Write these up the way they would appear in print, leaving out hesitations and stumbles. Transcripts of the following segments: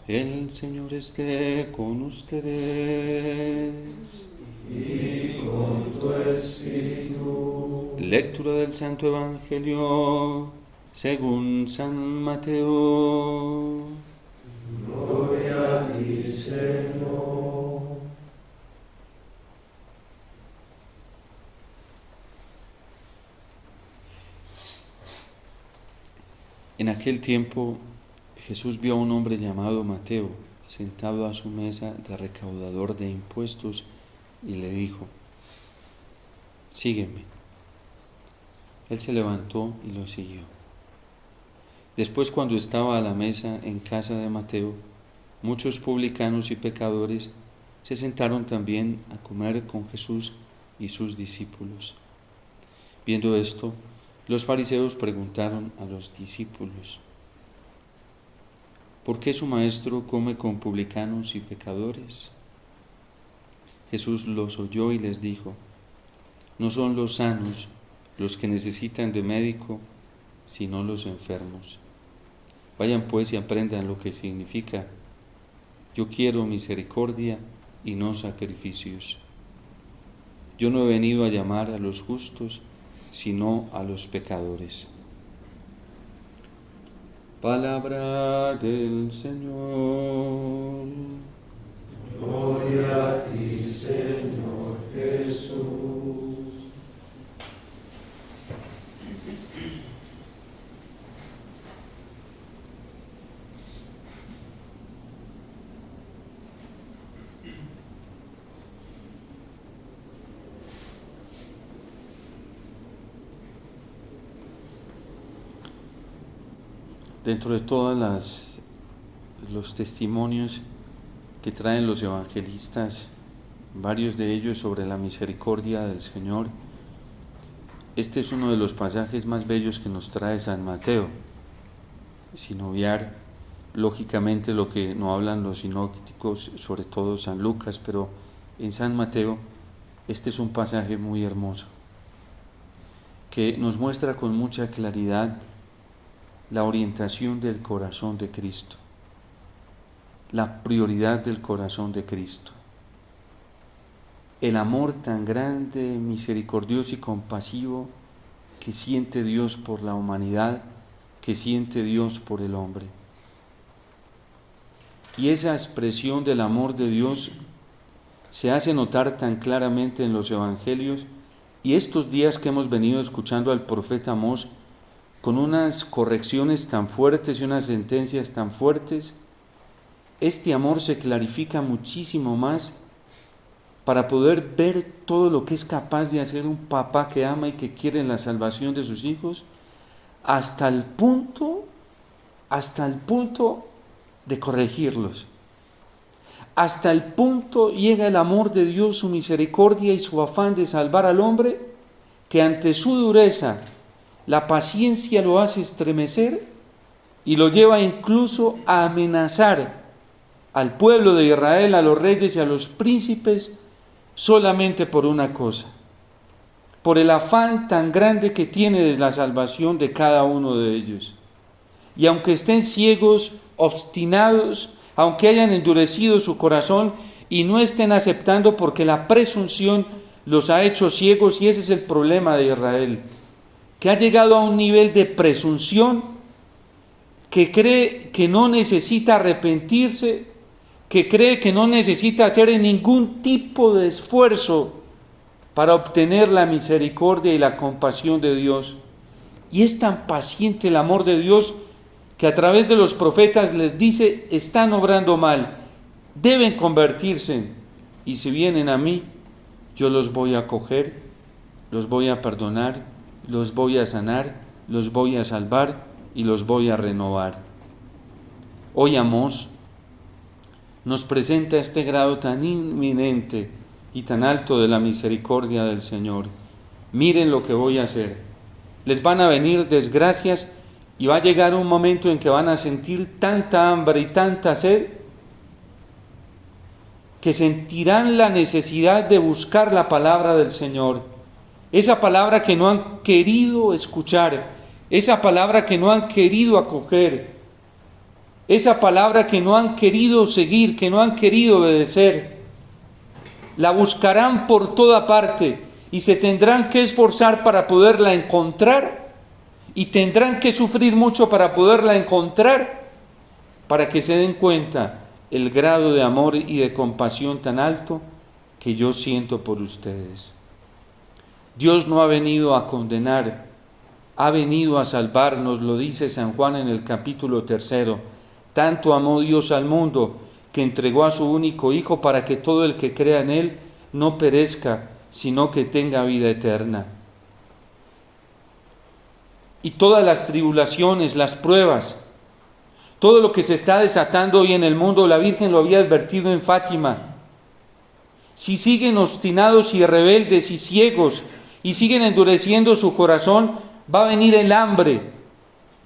El Señor esté con ustedes. Y con tu espíritu. Lectura del Santo Evangelio según San Mateo. Gloria a ti, Señor. En aquel tiempo Jesús vio a un hombre llamado Mateo sentado a su mesa de recaudador de impuestos y le dijo: sígueme. Él se levantó y lo siguió. Después, cuando estaba a la mesa en casa de Mateo, muchos publicanos y pecadores se sentaron también a comer con Jesús y sus discípulos. Viendo esto, los fariseos preguntaron a los discípulos: ¿por qué su maestro come con publicanos y pecadores? Jesús los oyó y les dijo: no son los sanos los que necesitan de médico, sino los enfermos. Vayan pues y aprendan lo que significa: yo quiero misericordia y no sacrificios. Yo no he venido a llamar a los justos, sino a los pecadores. Palabra del Señor. Gloria a ti, Señor Jesús. Dentro de todos los testimonios que traen los evangelistas, varios de ellos sobre la misericordia del Señor, este es uno de los pasajes más bellos que nos trae San Mateo, sin obviar lógicamente lo que no hablan los sinópticos, sobre todo San Lucas, pero en San Mateo este es un pasaje muy hermoso que nos muestra con mucha claridad la orientación del corazón de Cristo, la prioridad del corazón de Cristo, el amor tan grande, misericordioso y compasivo que siente Dios por la humanidad, que siente Dios por el hombre. Y esa expresión del amor de Dios se hace notar tan claramente en los evangelios, y estos días que hemos venido escuchando al profeta Amós con unas correcciones tan fuertes y unas sentencias tan fuertes, este amor se clarifica muchísimo más para poder ver todo lo que es capaz de hacer un papá que ama y que quiere la salvación de sus hijos, hasta el punto de corregirlos. Hasta el punto llega el amor de Dios, su misericordia y su afán de salvar al hombre, que ante su dureza la paciencia lo hace estremecer y lo lleva incluso a amenazar al pueblo de Israel, a los reyes y a los príncipes, solamente por una cosa: por el afán tan grande que tiene de la salvación de cada uno de ellos. Y aunque estén ciegos, obstinados, aunque hayan endurecido su corazón y no estén aceptando, porque la presunción los ha hecho ciegos, y ese es el problema de Israel, que ha llegado a un nivel de presunción, que cree que no necesita arrepentirse, que cree que no necesita hacer ningún tipo de esfuerzo para obtener la misericordia y la compasión de Dios. Y es tan paciente el amor de Dios que a través de los profetas les dice: están obrando mal, deben convertirse, y si vienen a mí, yo los voy a acoger, los voy a perdonar, los voy a sanar, los voy a salvar y los voy a renovar. Hoy Amós nos presenta este grado tan inminente y tan alto de la misericordia del Señor. Miren lo que voy a hacer. Les van a venir desgracias y va a llegar un momento en que van a sentir tanta hambre y tanta sed que sentirán la necesidad de buscar la palabra del Señor. Esa palabra que no han querido escuchar, esa palabra que no han querido acoger. esa palabra que no han querido seguir, que no han querido obedecer. La buscarán por toda parte y se tendrán que esforzar para poderla encontrar y tendrán que sufrir mucho para poderla encontrar, para que se den cuenta el grado de amor y de compasión tan alto que yo siento por ustedes. Dios no ha venido a condenar, ha venido a salvarnos, lo dice San Juan en el capítulo 3. Tanto amó Dios al mundo que entregó a su único Hijo para que todo el que crea en Él no perezca, sino que tenga vida eterna. Y todas las tribulaciones, las pruebas, todo lo que se está desatando hoy en el mundo, la Virgen lo había advertido en Fátima. Si siguen obstinados y rebeldes y ciegos y siguen endureciendo su corazón, va a venir el hambre,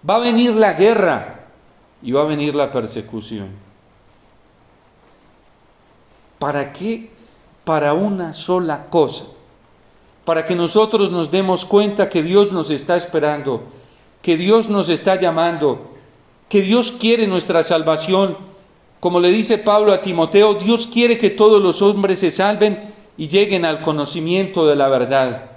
va a venir la guerra y va a venir la persecución. ¿Para qué? Para una sola cosa. Para que nosotros nos demos cuenta que Dios nos está esperando, que Dios nos está llamando, que Dios quiere nuestra salvación. Como le dice Pablo a Timoteo, Dios quiere que todos los hombres se salven y lleguen al conocimiento de la verdad.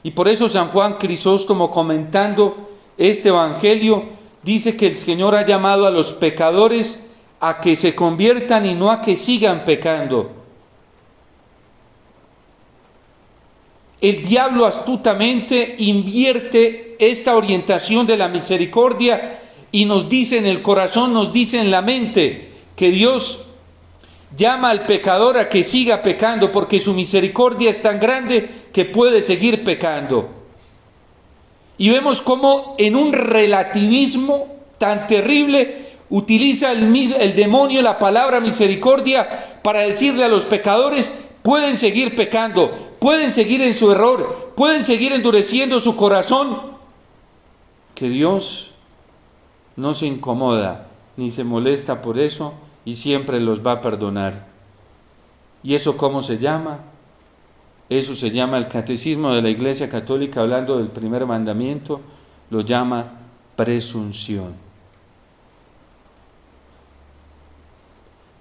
Y por eso San Juan Crisóstomo, comentando este evangelio, dice que el Señor ha llamado a los pecadores a que se conviertan y no a que sigan pecando. El diablo astutamente invierte esta orientación de la misericordia y nos dice en el corazón, nos dice en la mente que Dios llama al pecador a que siga pecando porque su misericordia es tan grande que puede seguir pecando. Y vemos cómo en un relativismo tan terrible utiliza el demonio la palabra misericordia para decirle a los pecadores: pueden seguir pecando, pueden seguir en su error, pueden seguir endureciendo su corazón, que Dios no se incomoda ni se molesta por eso y siempre los va a perdonar. ¿Y eso cómo se llama? Eso se llama el Catecismo de la Iglesia Católica, hablando del primer mandamiento, lo llama presunción.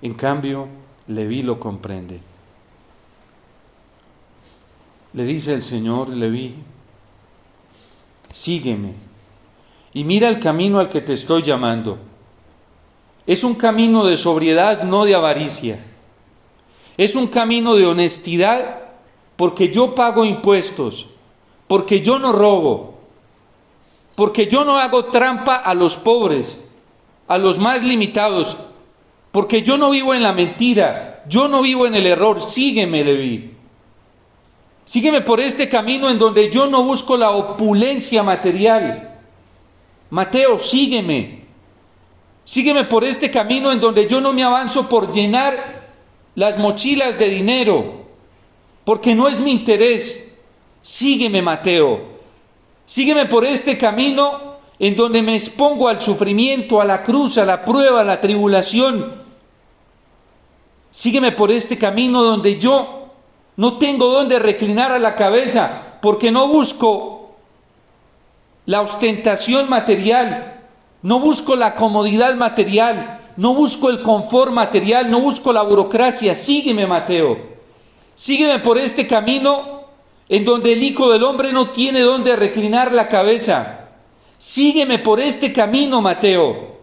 En cambio, Leví lo comprende. Le dice el Señor: Leví, sígueme y mira el camino al que te estoy llamando. Es un camino de sobriedad, no de avaricia. Es un camino de honestidad, porque yo pago impuestos, porque yo no robo, porque yo no hago trampa a los pobres, a los más limitados, porque yo no vivo en la mentira, yo no vivo en el error. Sígueme, Leví. Sígueme por este camino en donde yo no busco la opulencia material. Mateo, sígueme. Sígueme por este camino en donde yo no me avanzo por llenar las mochilas de dinero, porque no es mi interés. Sígueme, Mateo. Sígueme por este camino en donde me expongo al sufrimiento, a la cruz, a la prueba, a la tribulación. Sígueme por este camino donde yo no tengo dónde reclinar a la cabeza, porque no busco la ostentación material, no busco la comodidad material, no busco el confort material, no busco la burocracia. Sígueme, Mateo. Sígueme por este camino en donde el Hijo del Hombre no tiene dónde reclinar la cabeza. Sígueme por este camino, Mateo,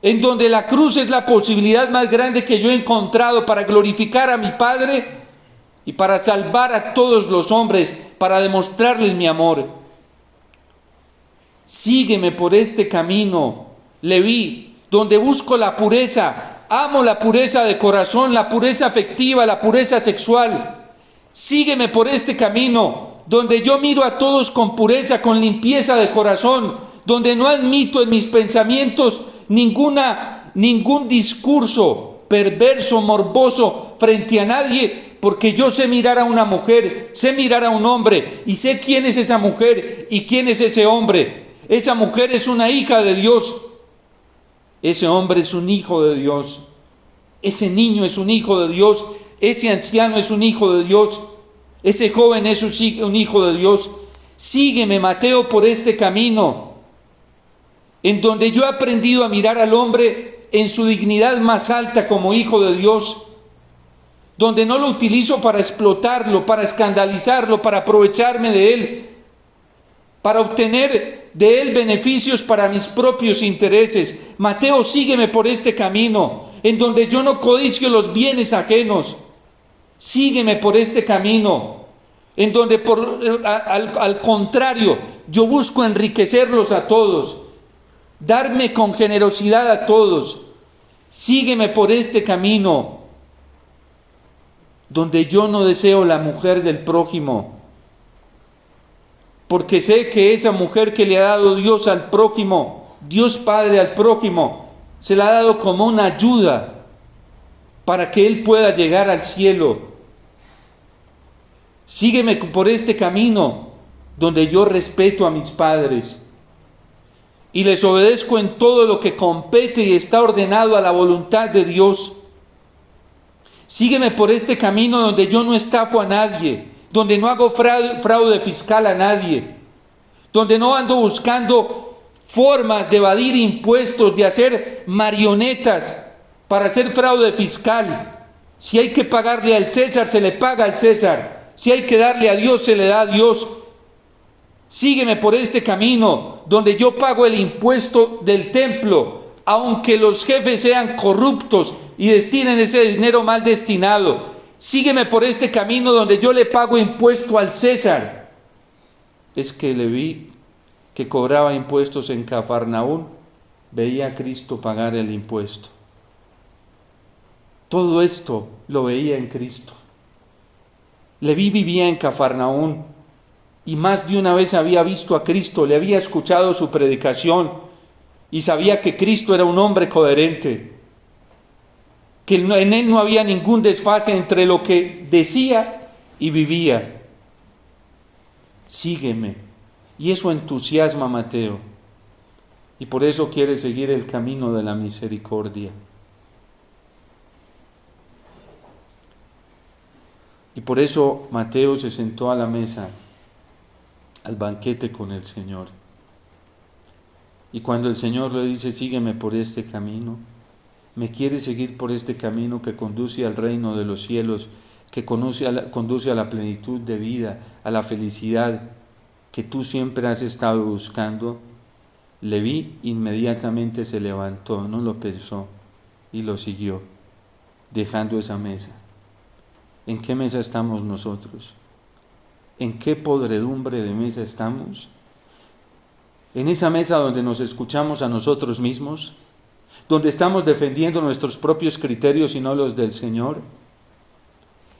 en donde la cruz es la posibilidad más grande que yo he encontrado para glorificar a mi Padre y para salvar a todos los hombres, para demostrarles mi amor. Sígueme por este camino, Leví, donde busco la pureza. Amo la pureza de corazón, la pureza afectiva, la pureza sexual. Sígueme por este camino, donde yo miro a todos con pureza, con limpieza de corazón, donde no admito en mis pensamientos ningún discurso perverso, morboso frente a nadie, porque yo sé mirar a una mujer, sé mirar a un hombre y sé quién es esa mujer y quién es ese hombre. Esa mujer es una hija de Dios. Ese hombre es un hijo de Dios. Ese niño es un hijo de Dios. Ese anciano es un hijo de Dios. Ese joven es un hijo de Dios. Sígueme, Mateo, por este camino. en donde yo he aprendido a mirar al hombre en su dignidad más alta como hijo de Dios, donde no lo utilizo para explotarlo, para escandalizarlo, para aprovecharme de él, para obtener de él beneficios para mis propios intereses. Mateo, sígueme por este camino, en donde yo no codicio los bienes ajenos. Sígueme por este camino, en donde al contrario, yo busco enriquecerlos a todos, darme con generosidad a todos. Sígueme por este camino, donde yo no deseo la mujer del prójimo, porque sé que esa mujer que le ha dado Dios al prójimo, Dios Padre al prójimo, se la ha dado como una ayuda para que él pueda llegar al cielo. Sígueme por este camino donde yo respeto a mis padres y les obedezco en todo lo que compete y está ordenado a la voluntad de Dios. Sígueme por este camino donde yo no estafo a nadie, donde no hago fraude fiscal a nadie, donde no ando buscando formas de evadir impuestos, de hacer marionetas para hacer fraude fiscal. Si hay que pagarle al César, se le paga al César. Si hay que darle a Dios, se le da a Dios. Sígueme por este camino donde yo pago el impuesto del templo, aunque los jefes sean corruptos y destinen ese dinero mal destinado. Sígueme por este camino donde yo le pago impuesto al César. Es que le vi que cobraba impuestos en Cafarnaún, veía a Cristo pagar el impuesto. Todo esto lo veía en Cristo. Leví vivía en Cafarnaún y más de una vez había visto a Cristo, le había escuchado su predicación y sabía que Cristo era un hombre coherente, que en él no había ningún desfase entre lo que decía y vivía. Sígueme. Y eso entusiasma a Mateo. Y por eso quiere seguir el camino de la misericordia. Y por eso Mateo se sentó a la mesa, al banquete con el Señor. Y cuando el Señor le dice, sígueme por este camino, me quiere seguir por este camino que conduce al reino de los cielos, que conduce a la plenitud de vida, a la felicidad que tú siempre has estado buscando. Leví inmediatamente se levantó, no lo pensó, y lo siguió, dejando esa mesa. ¿En qué mesa estamos nosotros? ¿En qué podredumbre de mesa estamos? ¿En esa mesa donde nos escuchamos a nosotros mismos? ¿Donde estamos defendiendo nuestros propios criterios y no los del Señor?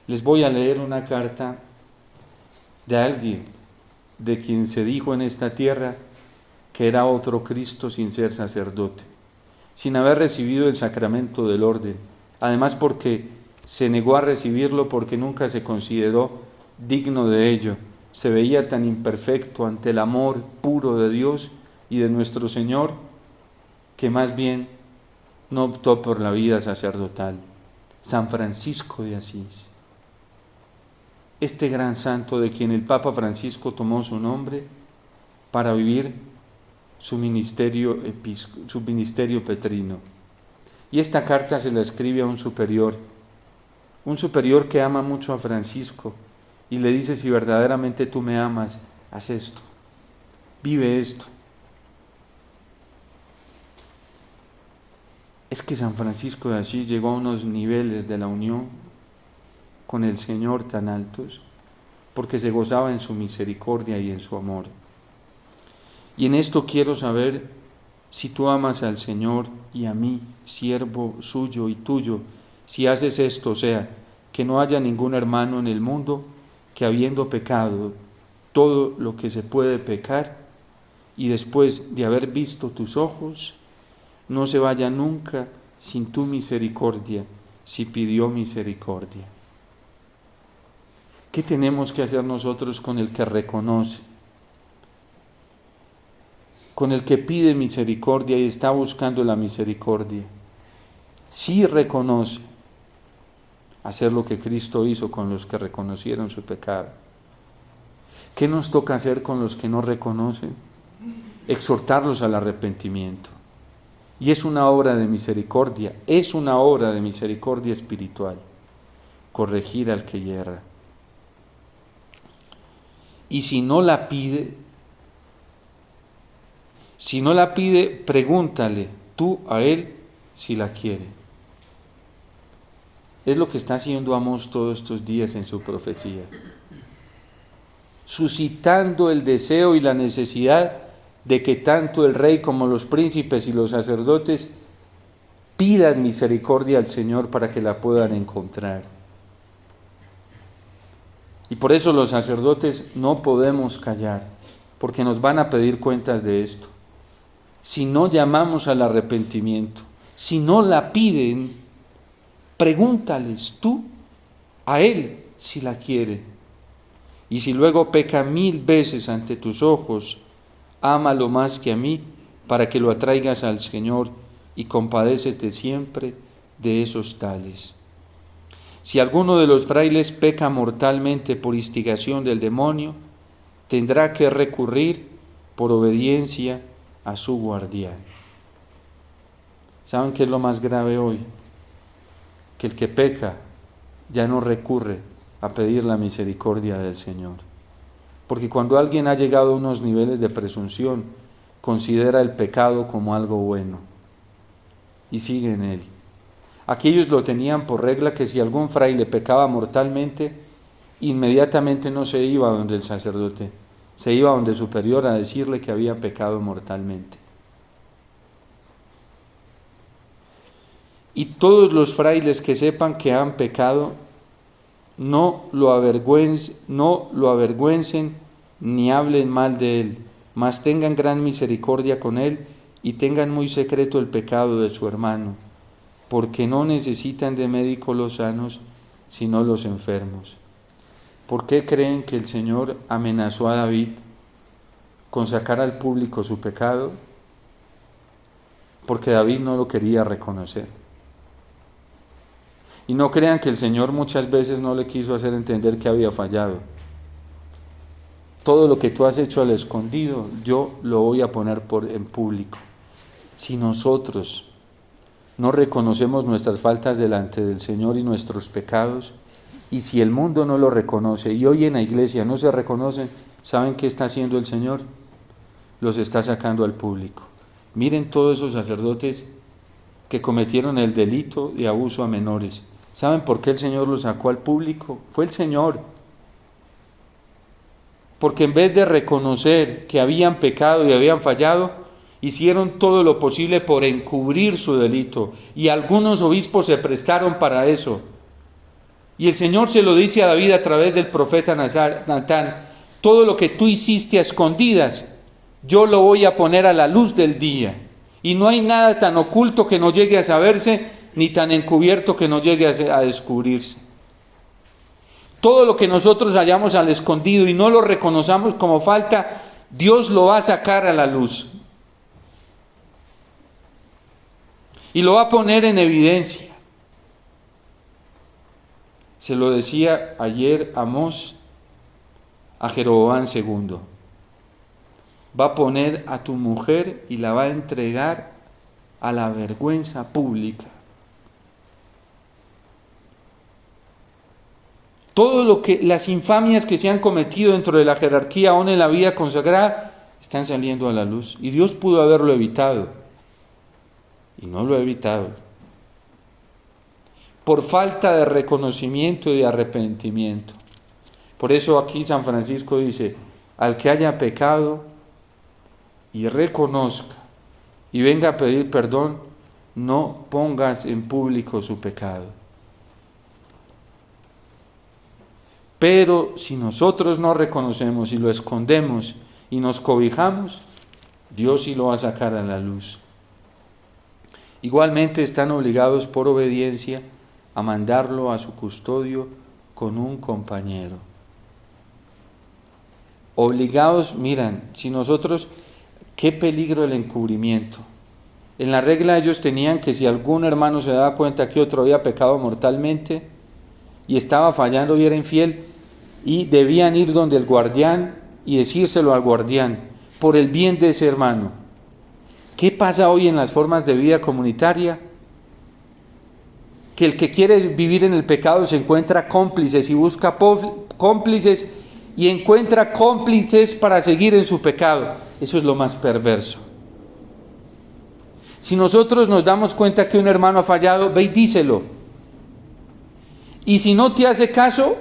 Les voy a leer una carta de alguien de quien se dijo en esta tierra que era otro Cristo sin ser sacerdote, sin haber recibido el sacramento del orden, además porque se negó a recibirlo porque nunca se consideró digno de ello, se veía tan imperfecto ante el amor puro de Dios y de nuestro Señor, que más bien no optó por la vida sacerdotal. San Francisco de Asís, este gran santo de quien el Papa Francisco tomó su nombre para vivir su ministerio petrino. Y esta carta se la escribe a un superior que ama mucho a Francisco y le dice, si verdaderamente tú me amas, haz esto, vive esto. Es que San Francisco de Asís llegó a unos niveles de la unión con el Señor tan altos, porque se gozaba en su misericordia y en su amor. Y en esto quiero saber si tú amas al Señor y a mí, siervo suyo y tuyo, si haces esto, o sea, que no haya ningún hermano en el mundo que habiendo pecado todo lo que se puede pecar y después de haber visto tus ojos, no se vaya nunca sin tu misericordia, si pidió misericordia. ¿Qué tenemos que hacer nosotros con el que reconoce, con el que pide misericordia y está buscando la misericordia? Sí reconoce, hacer lo que Cristo hizo con los que reconocieron su pecado. ¿Qué nos toca hacer con los que no reconocen? exhortarlos al arrepentimiento. Y es una obra de misericordia, es una obra de misericordia espiritual, corregir al que yerra. Y si no la pide, pregúntale tú a él si la quiere. Es lo que está haciendo Amós todos estos días en su profecía, suscitando el deseo y la necesidad de que tanto el rey como los príncipes y los sacerdotes pidan misericordia al Señor para que la puedan encontrar. Y por eso los sacerdotes no podemos callar, porque nos van a pedir cuentas de esto. Si no llamamos al arrepentimiento, si no la piden, pregúntales tú a él si la quiere. Y si luego peca 1000 veces ante tus ojos, ámalo más que a mí, para que lo atraigas al Señor, y compadécete siempre de esos tales. Si alguno de los frailes peca mortalmente por instigación del demonio, tendrá que recurrir por obediencia a su guardián. ¿Saben qué es lo más grave hoy? Que el que peca ya no recurre a pedir la misericordia del Señor. Porque cuando alguien ha llegado a unos niveles de presunción, considera el pecado como algo bueno y sigue en él. Aquellos lo tenían por regla que si algún fraile pecaba mortalmente, inmediatamente no se iba donde el sacerdote, se iba donde el superior a decirle que había pecado mortalmente. Y todos los frailes que sepan que han pecado, no lo avergüencen ni hablen mal de él, mas tengan gran misericordia con él y tengan muy secreto el pecado de su hermano, porque no necesitan de médicos los sanos, sino los enfermos. ¿Por qué creen que el Señor amenazó a David con sacar al público su pecado? Porque David no lo quería reconocer. Y no crean que el Señor muchas veces no le quiso hacer entender que había fallado. Todo lo que tú has hecho al escondido, yo lo voy a poner en público. Si nosotros no reconocemos nuestras faltas delante del Señor y nuestros pecados, y si el mundo no lo reconoce, y hoy en la iglesia no se reconocen, ¿saben qué está haciendo el Señor? Los está sacando al público. Miren todos esos sacerdotes que cometieron el delito de abuso a menores. ¿Saben por qué el Señor los sacó al público? Fue el Señor. Porque en vez de reconocer que habían pecado y habían fallado, hicieron todo lo posible por encubrir su delito. Y algunos obispos se prestaron para eso. Y el Señor se lo dice a David a través del profeta Natán: todo lo que tú hiciste a escondidas, yo lo voy a poner a la luz del día. Y no hay nada tan oculto que no llegue a saberse, ni tan encubierto que no llegue a descubrirse. Todo lo que nosotros hallamos al escondido y no lo reconozcamos como falta, Dios lo va a sacar a la luz. Y lo va a poner en evidencia. Se lo decía ayer Amós a Jeroboam II. Va a poner a tu mujer y la va a entregar a la vergüenza pública. Todo lo que las infamias que se han cometido dentro de la jerarquía aún en la vida consagrada están saliendo a la luz. Y Dios pudo haberlo evitado. Y no lo ha evitado. Por falta de reconocimiento y de arrepentimiento. Por eso aquí San Francisco dice: al que haya pecado y reconozca y venga a pedir perdón, no pongas en público su pecado. Pero si nosotros no reconocemos y lo escondemos y nos cobijamos, Dios sí lo va a sacar a la luz. Igualmente están obligados por obediencia a mandarlo a su custodio con un compañero. Obligados, miran, si nosotros, qué peligro el encubrimiento. En la regla ellos tenían que si algún hermano se daba cuenta que otro había pecado mortalmente y estaba fallando y era infiel, y debían ir donde el guardián y decírselo al guardián. por el bien de ese hermano. ¿Qué pasa hoy en las formas de vida comunitaria? Que el que quiere vivir en el pecado se encuentra cómplices y busca cómplices y encuentra cómplices para seguir en su pecado. Eso es lo más perverso. Si nosotros nos damos cuenta que un hermano ha fallado, ve y díselo. Y si no te hace caso,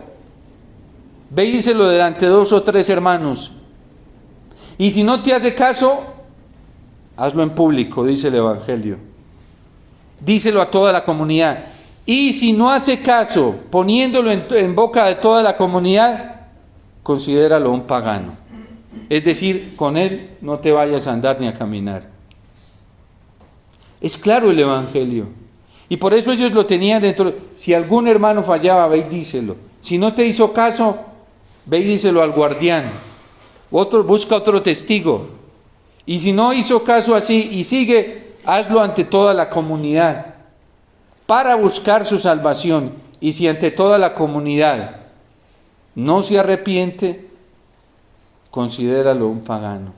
ve y díselo delante de 2 o 3 hermanos. Y si no te hace caso, hazlo en público, dice el Evangelio. Díselo a toda la comunidad. Y si no hace caso, poniéndolo en boca de toda la comunidad, considéralo un pagano. Es decir, con él no te vayas a andar ni a caminar. Es claro el Evangelio. Y por eso ellos lo tenían dentro. Si algún hermano fallaba, ve y díselo. Si no te hizo caso, ve y díselo al guardián. Busca otro testigo. Y si no hizo caso así y sigue, hazlo ante toda la comunidad para buscar su salvación. Y si ante toda la comunidad no se arrepiente, considéralo un pagano.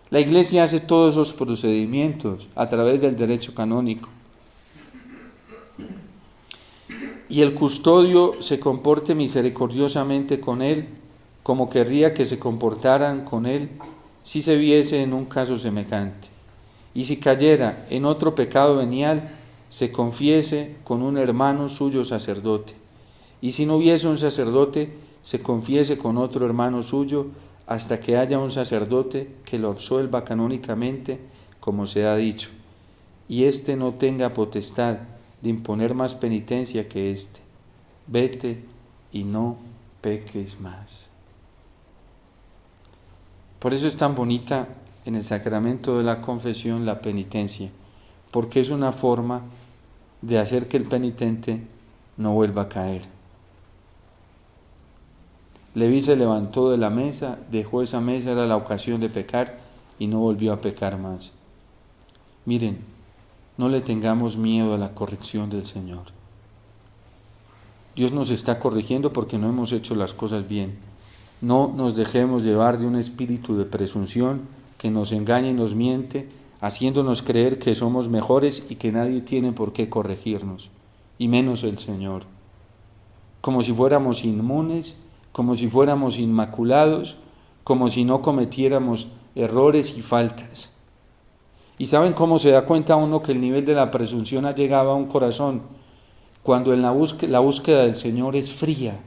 La Iglesia hace todos esos procedimientos a través del derecho canónico. Y el custodio se comporte misericordiosamente con él, como querría que se comportaran con él si se viese en un caso semejante. Y si cayera en otro pecado venial, se confiese con un hermano suyo sacerdote. Y si no hubiese un sacerdote, se confiese con otro hermano suyo, hasta que haya un sacerdote que lo absuelva canónicamente, como se ha dicho, y éste no tenga potestad de imponer más penitencia que éste. Vete y no peques más. Por eso es tan bonita en el sacramento de la confesión la penitencia, porque es una forma de hacer que el penitente no vuelva a caer. Leví se levantó de la mesa, dejó esa mesa, era la ocasión de pecar, y no volvió a pecar más. Miren, no le tengamos miedo a la corrección del Señor. Dios nos está corrigiendo porque no hemos hecho las cosas bien. No nos dejemos llevar de un espíritu de presunción que nos engaña y nos miente, haciéndonos creer que somos mejores y que nadie tiene por qué corregirnos, y menos el Señor. Como si fuéramos inmunes, como si fuéramos inmaculados, como si no cometiéramos errores y faltas. ¿Y saben cómo se da cuenta uno que el nivel de la presunción ha llegado a un corazón? Cuando en la búsqueda del Señor es fría.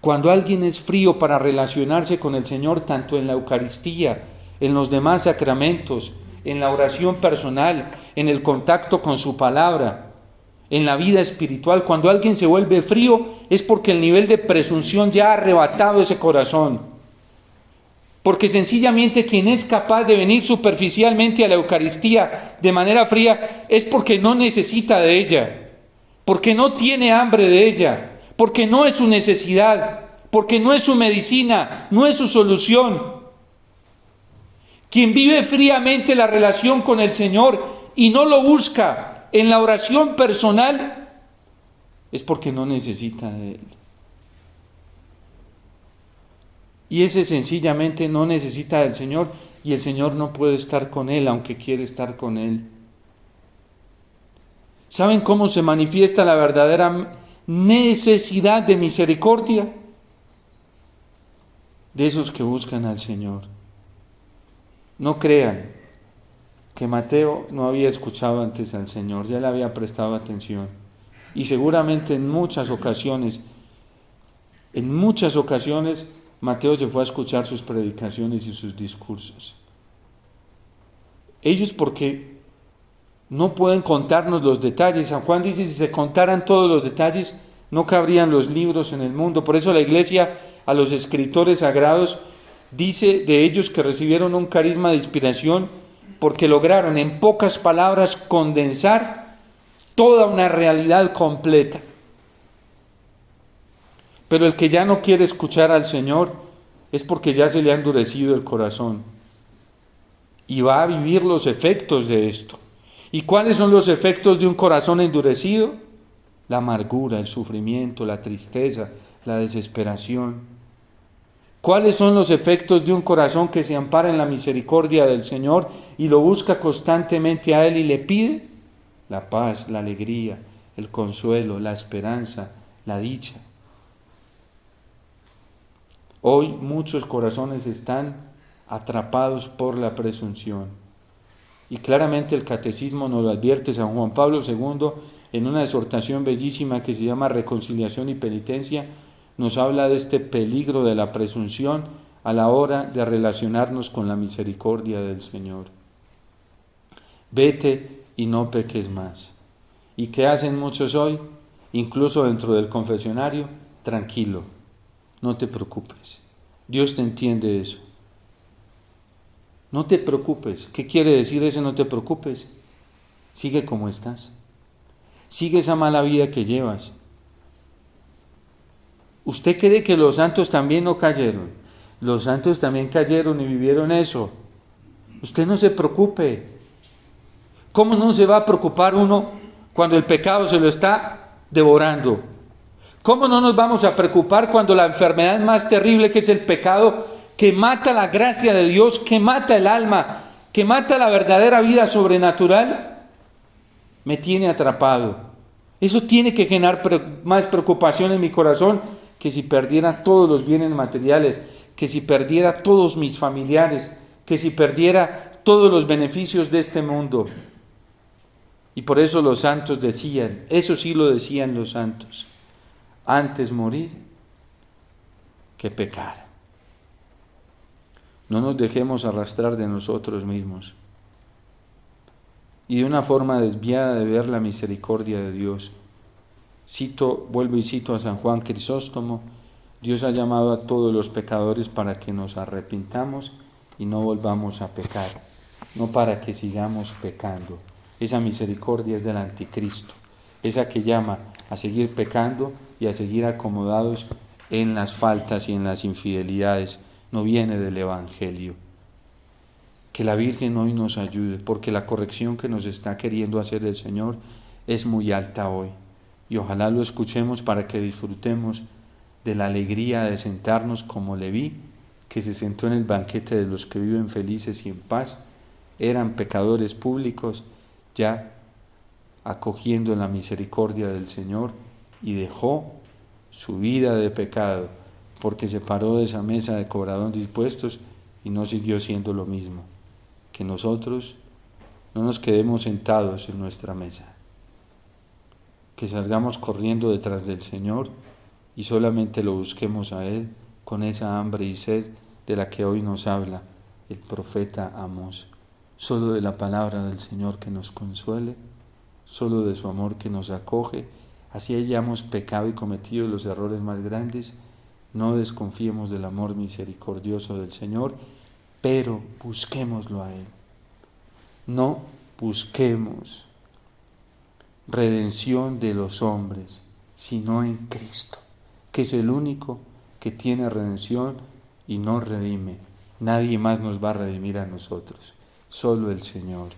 Cuando alguien es frío para relacionarse con el Señor, tanto en la Eucaristía, en los demás sacramentos, en la oración personal, en el contacto con su palabra, en la vida espiritual, cuando alguien se vuelve frío, es porque el nivel de presunción ya ha arrebatado ese corazón. Porque sencillamente quien es capaz de venir superficialmente a la Eucaristía de manera fría es porque no necesita de ella, porque no tiene hambre de ella, porque no es su necesidad, porque no es su medicina, no es su solución. Quien vive fríamente la relación con el Señor y no lo busca en la oración personal, es porque no necesita de Él. Y ese sencillamente no necesita del Señor, y el Señor no puede estar con él, aunque quiere estar con él. ¿Saben cómo se manifiesta la verdadera necesidad de misericordia? De esos que buscan al Señor. No crean que Mateo no había escuchado antes al Señor, ya le había prestado atención. Y seguramente en muchas ocasiones, Mateo se fue a escuchar sus predicaciones y sus discursos. Ellos porque no pueden contarnos los detalles. San Juan dice, si se contaran todos los detalles, no cabrían los libros en el mundo. Por eso la Iglesia a los escritores sagrados dice de ellos que recibieron un carisma de inspiración porque lograron en pocas palabras condensar toda una realidad completa. Pero el que ya no quiere escuchar al Señor es porque ya se le ha endurecido el corazón y va a vivir los efectos de esto. ¿Y cuáles son los efectos de un corazón endurecido? La amargura, el sufrimiento, la tristeza, la desesperación. ¿Cuáles son los efectos de un corazón que se ampara en la misericordia del Señor y lo busca constantemente a Él y le pide? La paz, la alegría, el consuelo, la esperanza, la dicha. Hoy muchos corazones están atrapados por la presunción. Y claramente el catecismo nos lo advierte San Juan Pablo II en una exhortación bellísima que se llama Reconciliación y Penitencia. Nos habla de este peligro de la presunción a la hora de relacionarnos con la misericordia del Señor. Vete y no peques más. ¿Y qué hacen muchos hoy? Incluso dentro del confesionario, tranquilo, no te preocupes. Dios te entiende eso. No te preocupes. ¿Qué quiere decir ese no te preocupes? Sigue como estás. Sigue esa mala vida que llevas. ¿Usted cree que los santos también no cayeron? Los santos también cayeron y vivieron eso. Usted no se preocupe. ¿Cómo no se va a preocupar uno cuando el pecado se lo está devorando? ¿Cómo no nos vamos a preocupar cuando la enfermedad más terrible, que es el pecado, que mata la gracia de Dios, que mata el alma, que mata la verdadera vida sobrenatural, me tiene atrapado? Eso tiene que generar más preocupación en mi corazón que si perdiera todos los bienes materiales, que si perdiera todos mis familiares, que si perdiera todos los beneficios de este mundo. Y por eso los santos decían, eso sí lo decían los santos, antes morir que pecar. No nos dejemos arrastrar de nosotros mismos y de una forma desviada de ver la misericordia de Dios. Vuelvo y cito a San Juan Crisóstomo: Dios ha llamado a todos los pecadores para que nos arrepintamos y no volvamos a pecar, no para que sigamos pecando. Esa misericordia es del anticristo, esa que llama a seguir pecando y a seguir acomodados en las faltas y en las infidelidades. No viene del Evangelio. Que la Virgen hoy nos ayude, porque la corrección que nos está queriendo hacer el Señor es muy alta hoy. Y ojalá lo escuchemos para que disfrutemos de la alegría de sentarnos como Leví, que se sentó en el banquete de los que viven felices y en paz. Eran pecadores públicos, ya acogiendo la misericordia del Señor, y dejó su vida de pecado, porque se paró de esa mesa de cobradores de impuestos y no siguió siendo lo mismo. Que nosotros no nos quedemos sentados en nuestra mesa, que salgamos corriendo detrás del Señor y solamente lo busquemos a Él con esa hambre y sed de la que hoy nos habla el profeta Amós. Solo de la palabra del Señor que nos consuele, solo de su amor que nos acoge, así hayamos pecado y cometido los errores más grandes. No desconfiemos del amor misericordioso del Señor, pero busquémoslo a Él. No busquemos redención de los hombres, sino en Cristo, que es el único que tiene redención y nos redime. Nadie más nos va a redimir a nosotros, solo el Señor.